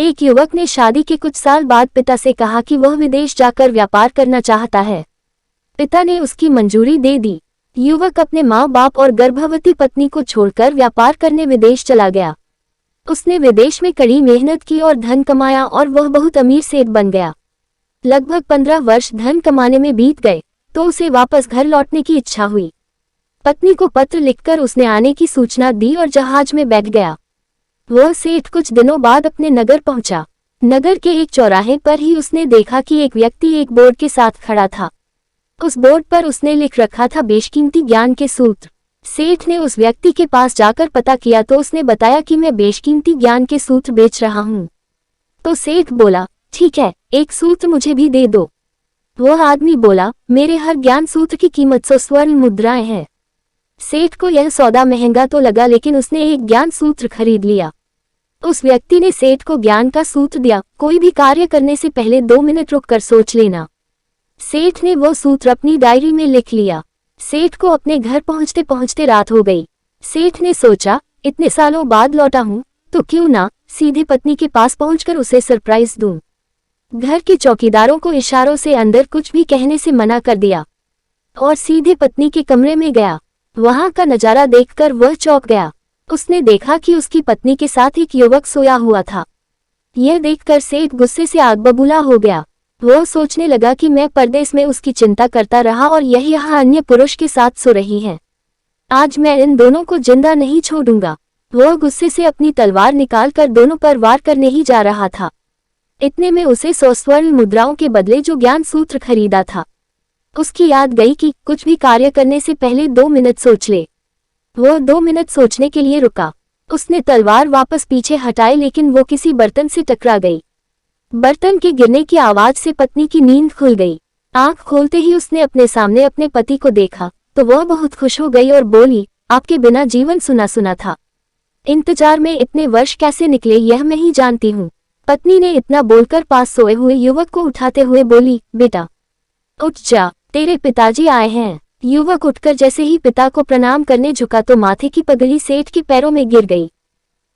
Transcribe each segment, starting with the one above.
एक युवक ने शादी के कुछ साल बाद पिता से कहा कि वह विदेश जाकर व्यापार करना चाहता है। पिता ने उसकी मंजूरी दे दी। युवक अपने माँ बाप और गर्भवती पत्नी को छोड़कर व्यापार करने विदेश चला गया। उसने विदेश में कड़ी मेहनत की और धन कमाया और वह बहुत अमीर सेठ बन गया। लगभग 15 वर्ष धन कमाने में बीत गए तो उसे वापस घर लौटने की इच्छा हुई। पत्नी को पत्र लिखकर उसने आने की सूचना दी और जहाज में बैठ गया। वह सेठ कुछ दिनों बाद अपने नगर पहुंचा। नगर के एक चौराहे पर ही उसने देखा कि एक व्यक्ति एक बोर्ड के साथ खड़ा था। उस बोर्ड पर उसने लिख रखा था बेशकीमती ज्ञान के सूत्र। सेठ ने उस व्यक्ति के पास जाकर पता किया तो उसने बताया कि मैं बेशकीमती ज्ञान के सूत्र बेच रहा हूँ। तो सेठ बोला, ठीक है, एक सूत्र मुझे भी दे दो। वह आदमी बोला, मेरे हर ज्ञान सूत्र की कीमत 100 स्वर्ण मुद्राएं हैं। सेठ को यह सौदा महंगा तो लगा लेकिन उसने एक ज्ञान सूत्र खरीद लिया। उस व्यक्ति ने सेठ को ज्ञान का सूत्र दिया, कोई भी कार्य करने से पहले 2 मिनट रुककर सोच लेना। सेठ ने वो सूत्र अपनी डायरी में लिख लिया। सेठ को अपने घर पहुंचते पहुंचते रात हो गई। सेठ ने सोचा, इतने सालों बाद लौटा हूं तो क्यों ना सीधे पत्नी के पास पहुंचकर उसे सरप्राइज दूं। घर के चौकीदारों को इशारों से अंदर कुछ भी कहने से मना कर दिया और सीधे पत्नी के कमरे में गया। वहां का नजारा देखकर वह चौंक गया। उसने देखा कि उसकी पत्नी के साथ एक युवक सोया हुआ था। यह देखकर सेठ गुस्से से आग बबूला हो गया। वह सोचने लगा कि मैं परदेश में उसकी चिंता करता रहा और यह यहाँ अन्य पुरुष के साथ सो रही है। आज मैं इन दोनों को जिंदा नहीं छोड़ूंगा। वह गुस्से से अपनी तलवार निकालकर दोनों पर वार करने ही जा रहा था। इतने में उसे 100 स्वर्ण मुद्राओं के बदले जो ज्ञान सूत्र खरीदा था उसकी याद गई कि कुछ भी कार्य करने से पहले 2 मिनट सोच ले। वह 2 मिनट सोचने के लिए रुका। उसने तलवार वापस पीछे हटाई लेकिन वो किसी बर्तन से टकरा गई। बर्तन के गिरने की आवाज से पत्नी की नींद खुल गई। आंख खोलते ही उसने अपने सामने अपने पति को देखा तो वह बहुत खुश हो गई और बोली, आपके बिना जीवन सुना सुना था। इंतजार में इतने वर्ष कैसे निकले यह मैं ही जानती हूँ। पत्नी ने इतना बोलकर पास सोए हुए युवक को उठाते हुए बोली, बेटा उठ जा, तेरे पिताजी आए हैं। युवक उठकर जैसे ही पिता को प्रणाम करने झुका तो माथे की पगड़ी सेठ के पैरों में गिर गई।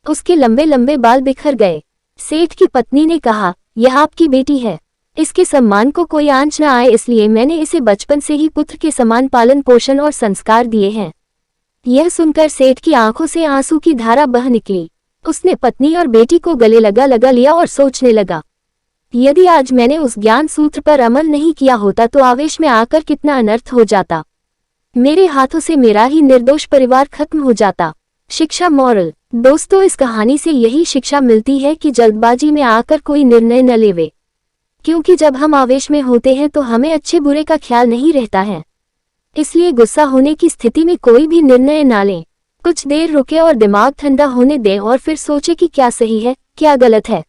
उसके लंबे लंबे बाल बिखर गए। सेठ की पत्नी ने कहा, यह आपकी बेटी है, इसके सम्मान को कोई आंच न आए इसलिए मैंने इसे बचपन से ही पुत्र के समान पालन पोषण और संस्कार दिए हैं। यह सुनकर सेठ की आंखों से आंसू की धारा बह निकली। उसने पत्नी और बेटी को गले लगा लिया और सोचने लगा, यदि आज मैंने उस ज्ञान सूत्र पर अमल नहीं किया होता तो आवेश में आकर कितना अनर्थ हो जाता। मेरे हाथों से मेरा ही निर्दोष परिवार खत्म हो जाता। शिक्षा मॉरल। दोस्तों, इस कहानी से यही शिक्षा मिलती है कि जल्दबाजी में आकर कोई निर्णय न लेवे, क्योंकि जब हम आवेश में होते हैं तो हमें अच्छे बुरे का ख्याल नहीं रहता है। इसलिए गुस्सा होने की स्थिति में कोई भी निर्णय ना लें। कुछ देर रुके और दिमाग ठंडा होने दें और फिर सोचें कि क्या सही है क्या गलत है।